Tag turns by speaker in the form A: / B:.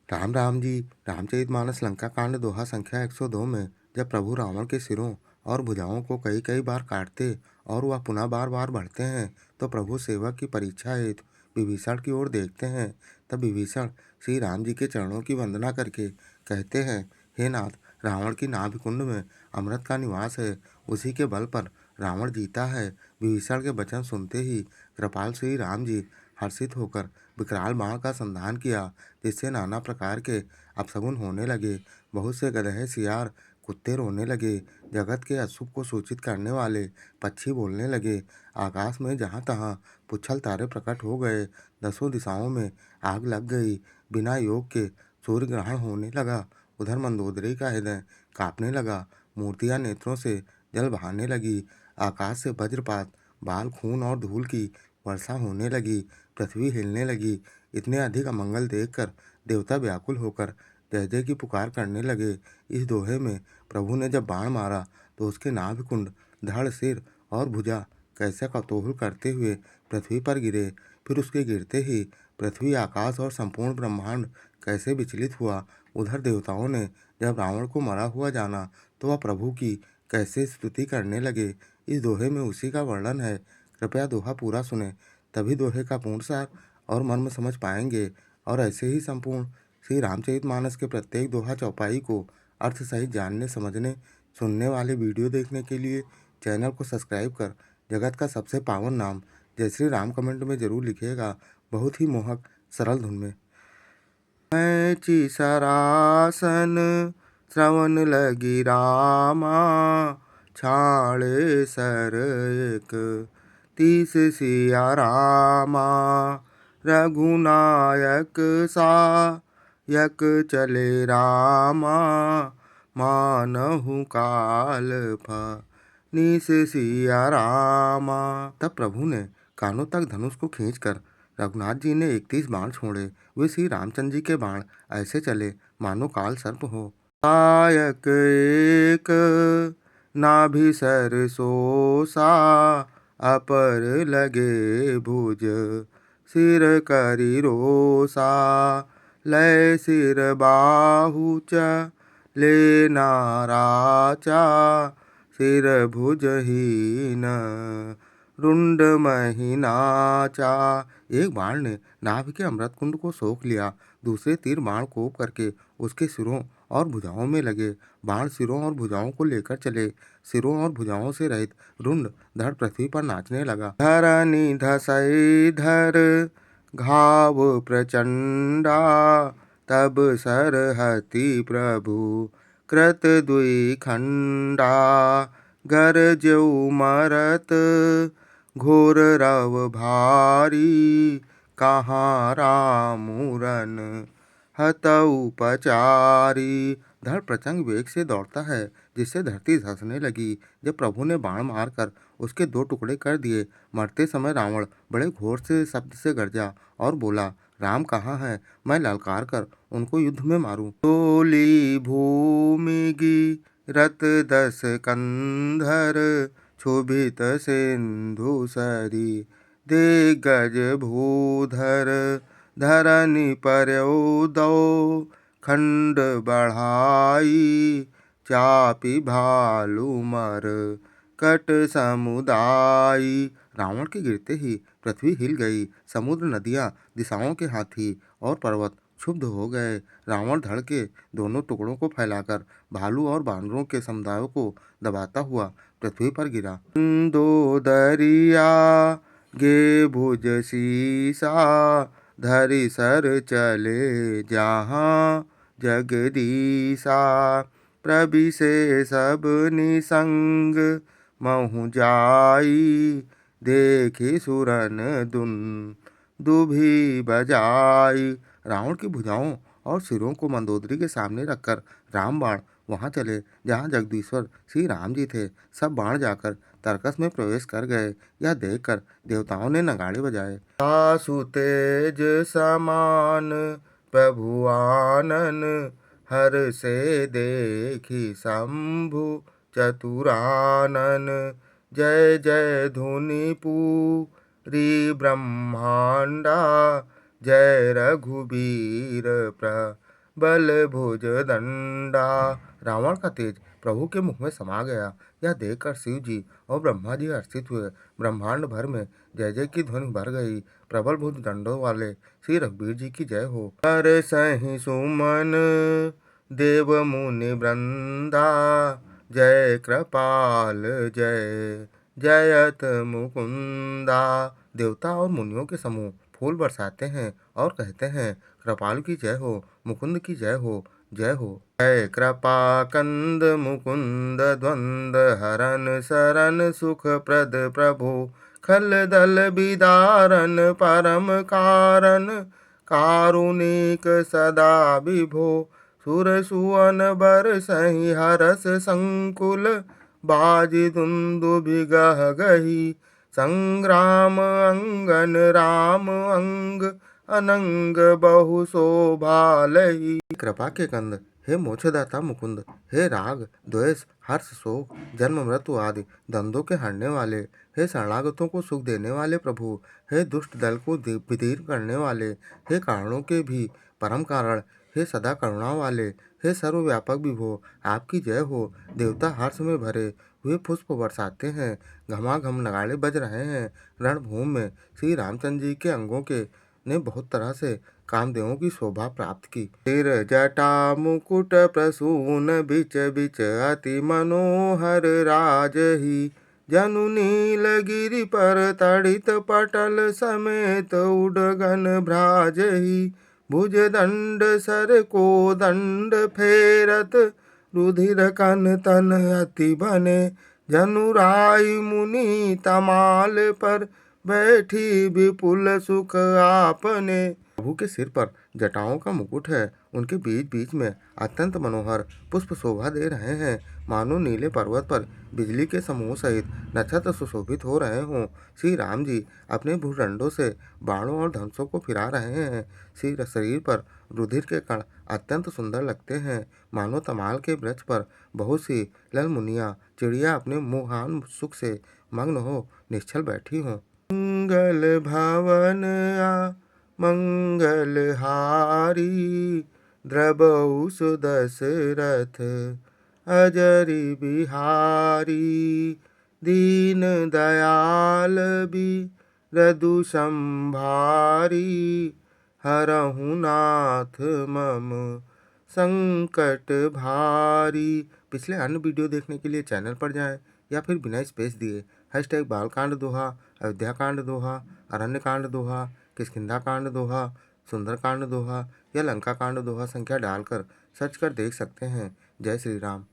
A: राम राम जी। रामचरितमानस लंका कांड दोहा संख्या 102 में जब प्रभु रावण के सिरों और भुजाओं को कई कई बार काटते और वह पुनः बार बार बढ़ते हैं तो प्रभु सेवक की परीक्षा हेतु विभीषण की ओर देखते हैं। तब विभीषण श्री राम जी के चरणों की वंदना करके कहते हैं, हे नाथ, रावण की नाभि कुंड में अमृत का निवास है, उसी के बल पर रावण जीता है। विभीषण के वचन सुनते ही कृपाल श्री राम जी हर्षित होकर विकराल बाण का संधान किया, जिससे नाना प्रकार के अपशगुन होने लगे। बहुत से गदहे, सियार, कुत्ते रोने लगे। जगत के अशुभ को सूचित करने वाले पक्षी बोलने लगे। आकाश में जहाँ तहाँ पुच्छल तारे प्रकट हो गए। दसों दिशाओं में आग लग गई। बिना योग के सूर्य ग्रहण होने लगा। उधर मंदोदरी का हृदय कांपने लगा। मूर्तियां नेत्रों से जल बहाने लगी। आकाश से वज्रपात, बाल, खून और धूल की वर्षा होने लगी। पृथ्वी हिलने लगी। इतने अधिक अमंगल देखकर देवता व्याकुल होकर जय जय की पुकार करने लगे। इस दोहे में प्रभु ने जब बाण मारा तो उसके नाभि कुंड, धड़, सिर और भुजा कैसे कतोहुल करते हुए पृथ्वी पर गिरे। फिर उसके गिरते ही पृथ्वी, आकाश और संपूर्ण ब्रह्मांड कैसे विचलित हुआ। उधर देवताओं ने जब रावण को मरा हुआ जाना तो वह प्रभु की कैसे स्तुति करने लगे। इस दोहे में उसी का वर्णन है। कृपया दोहा पूरा सुने, तभी दोहे का पूर्ण सार और मर्म समझ पाएंगे। और ऐसे ही संपूर्ण श्री रामचरितमानस के प्रत्येक दोहा चौपाई को अर्थ सहित जानने, समझने, सुनने वाले वीडियो देखने के लिए चैनल को सब्सक्राइब कर जगत का सबसे पावन नाम जय श्री राम कमेंट में जरूर लिखिएगा, बहुत ही मोहक सरल धुन में। मैची सरासन श्रवण लगी रामा, छाड़े सर एक 30 सिया रामा। रघुनायक सायक चले रामा, मानहु काल फनिस सिया रामा। तब प्रभु ने कानों तक धनुष को खींचकर रघुनाथ जी ने 31 बाण छोड़े। वे श्री रामचंद्र जी के बाण ऐसे चले मानो काल सर्प हो। सायक एक नाभि सर सोसा, अपर लगे भुज सिर करी रोसा। लय सिर बाहु ले नाराचा, सिर भुजहीन रुंड महीनाचा। एक बाण ने नाभि के अमृत कुंड को सोख लिया। दूसरे तीर बाण कोप करके उसके सिरों और भुजाओं में लगे। बाण सिरों और भुजाओं को लेकर चले। सिरों और भुजाओं से रहित रुंड धड़ पृथ्वी पर नाचने लगा। धरनी धसई धर घाव प्रचंडा, तब सरहति प्रभु कृत दुई खंडा। गरजऊ मरत घोर रव भारी, कहाँ रामुरन हतऊ पचारी। धड़ प्रचंड वेग से दौड़ता है, जिससे धरती धंसने लगी। जब प्रभु ने बाण मारकर उसके 2 टुकड़े कर दिए, मरते समय रावण बड़े घोर से शब्द से गरजा और बोला, राम कहाँ है, मैं ललकार कर उनको युद्ध में मारूं। डोली भूमि गिरत 10 कंधर, क्षोभित सिंधु सरी दिग्गज भूधर। धरनी पर्यो दो खंड बढ़ाई, चापी भालू मर कट समुदायी। रावण के गिरते ही पृथ्वी हिल गई। समुद्र, नदियां, दिशाओं के हाथी और पर्वत क्षुब्ध हो गए। रावण धड़ के दोनों टुकड़ों को फैलाकर भालू और बानरों के समुदायों को दबाता हुआ पृथ्वी पर गिरा। दो दरिया गे भुज सीसा, धरि सर चले जहाँ जगदीसा। प्रभि सब निसंग महु जाई, देखी सुरन दुन दुभी बजाई। रावण की भुजाओं और सिरों को मंदोदरी के सामने रखकर रामबाण वहां चले जहां जगदीश्वर श्री राम जी थे। सब बाण जाकर तर्कस में प्रवेश कर गए। यह देखकर देवताओं ने नगाड़े बजाए। आसु तेज समान प्रभु आनन, हर से देखी शंभु चतुरानन। जय जय धुनि पूरी ब्रह्मांडा, जय रघुबीर बल भुज दंडा। रावण का तेज प्रभु के मुख में समा गया। यह देखकर शिव जी और ब्रह्मा जी हर्षित हुए। ब्रह्मांड भर में जय जय की ध्वनि भर गई। प्रबल भुज दंडों वाले श्री रघुवीर जी की जय हो। कर सहि सुमन देव मुनि वृंदा। जय कृपाल जय जयत मुकुंदा। देवता और मुनियों के समूह फूल बरसाते हैं और कहते हैं, कृपाल की जय हो, मुकुंद की जय हो, जय हो। जय कृपा कंद मुकुंद द्वंद हरन शरण सुख प्रद प्रभु। खल दल बिदारन परम कारण कारुणिक सदा विभो। सुर सुवन बर सही हरस संकुल बाजी दुंदुभि गह गही। संग्राम अंगन राम अंग अनंग बहु शोभालहि। कृपा के कंद, हे मोक्षदाता मुकुंद, हे राग द्वेष हर्ष शोक जन्म मृत्यु आदि द्वंद्वों के हरने वाले, हे शरणागतों को सुख देने वाले प्रभु, हे दुष्ट दल को विदीर्ण करने वाले, हे कारणों के भी परम कारण, हे सदा करुणा वाले, हे सर्वव्यापक विभो, आपकी जय हो। देवता हर्ष में भरे हुए पुष्प बरसाते हैं। घमाघम नगाड़े बज रहे हैं। रणभूमि में श्री रामचंद्र जी के अंगों के ने बहुत तरह से कामदेवों की शोभा प्राप्त की। सिर जटा मुकुट प्रसून बिच बिच अति मनोहर राजही। जनु नीलगिरि पर तड़ित पटल समेत उडगन भ्राजही। भुज दंड सर को दंड फेरत रुधिर कन तन अति बने। जनुराई मुनि तमाल पर बैठी विपुल सुख आपने। प्रभु के सिर पर जटाओं का मुकुट है। उनके बीच बीच में अत्यंत मनोहर पुष्प शोभा दे रहे हैं, मानो नीले पर्वत पर बिजली के समूह सहित नक्षत्र सुशोभित हो रहे हों। श्री राम जी अपने भुजदंडों से बाणों और धनुषों को फिरा रहे हैं। श्री शरीर पर रुधिर के कण अत्यंत सुंदर लगते हैं, मानो तमाल के वृक्ष पर बहुत सी लल मुनियाँ चिड़िया अपने मुहान सुख से मग्न हो निश्चल बैठी हों। मंगल भवन मंगल हारी। द्रबहु सुदशरथ अजरि बिहारी। दीन दयाल बिरदु संभारी। हरहु नाथ मम संकट भारी। पिछले अन्य वीडियो देखने के लिए चैनल पर जाएं या फिर बिना स्पेस दिए #बालकांड दोहा, अयोध्याकांड दोहा, अरण्यकांड दोहा, किष्किंधा कांड दोहा, सुंदरकांड दोहा या लंका कांड दोहा संख्या डालकर सर्च कर देख सकते हैं। जय श्री राम।